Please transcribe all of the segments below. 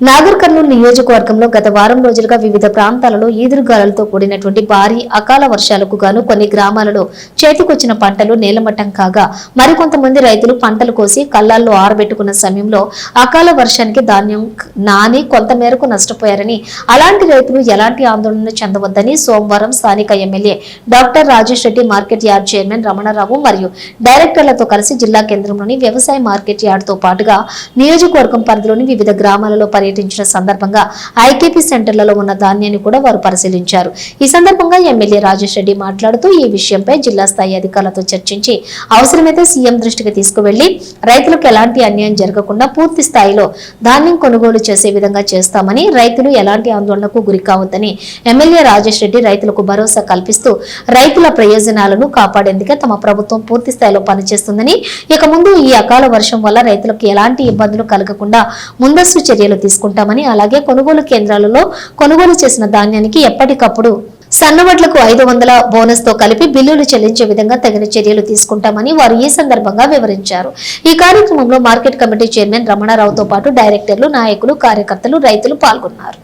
నాగర్ కర్నూలు నియోజకవర్గంలో గత వారం రోజులుగా వివిధ ప్రాంతాలలో ఈదురుగాలులతో కూడినటువంటి భారీ అకాల వర్షాలకు గాను కొన్ని గ్రామాలలో చేతికొచ్చిన పంటలు నేలమట్టం కాగా మరికొంతమంది రైతులు పంటలు కోసి కళ్ళాల్లో ఆరబెట్టుకున్న సమయంలో అకాల వర్షానికి ధాన్యం నాని కొంతమేరకు నష్టపోయారని, అలాంటి రైతులు ఎలాంటి ఆందోళన చెందవద్దని సోమవారం స్థానిక MLA doctor Rajesh Reddy market yard chairman Ramanarao మరియు డైరెక్టర్లతో కలిసి జిల్లా కేంద్రంలోని వ్యవసాయ మార్కెట్ యార్డ్ తో పాటుగా నియోజకవర్గం పరిధిలోని వివిధ గ్రామాలలో పర్యటించిన సందర్భంగా ఐకేపీ సెంటర్లలో ఉన్న ధాన్యాన్ని కూడా వారు పరిశీలించారు. ఈ సందర్భంగా ఎమ్మెల్యే రాజేష్ రెడ్డి మాట్లాడుతూ ఈ విషయంపై జిల్లా స్థాయి అధికారులతో చర్చించి అవసరమైతే సీఎం దృష్టికి తీసుకువెళ్లి రైతులకు ఎలాంటి అన్యాయం జరగకుండా పూర్తి స్థాయిలో ధాన్యం కొనుగోలు చేసే విధంగా చేస్తామని, రైతులు ఎలాంటి ఆందోళనకు గురి కావద్దని ఎమ్మెల్యే రాజేష్ రెడ్డి రైతులకు భరోసా కల్పిస్తూ రైతుల ప్రయోజనాలను కాపాడేందుకే తమ ప్రభుత్వం పూర్తి స్థాయిలో పనిచేస్తుందని, ఇక ముందు ఈ అకాల వర్షం వల్ల రైతులకు ఎలాంటి ఇబ్బందులు కలగకుండా ముందస్తు చర్యలు తీసుకుంటామని, అలాగే కొనుగోలు కేంద్రాలలో కొనుగోలు చేసిన ధాన్యానికి ఎప్పటికప్పుడు సన్నవడ్లకు 500 బోనస్ తో కలిపి బిల్లులు చెల్లించే విధంగా తగిన చర్యలు తీసుకుంటామని వారు ఈ సందర్భంగా వివరించారు. ఈ కార్యక్రమంలో మార్కెట్ కమిటీ చైర్మన్ రమణారావుతో పాటు డైరెక్టర్లు, నాయకులు, కార్యకర్తలు, రైతులు పాల్గొన్నారు.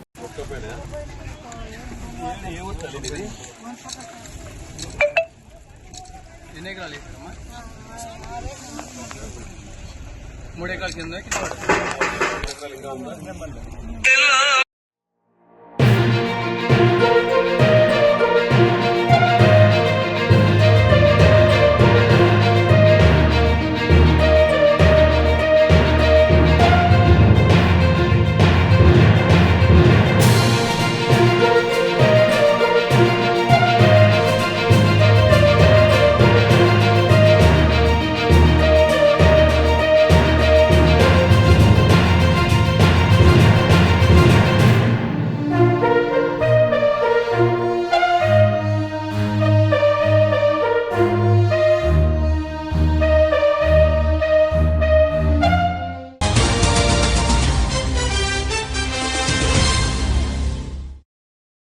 కింద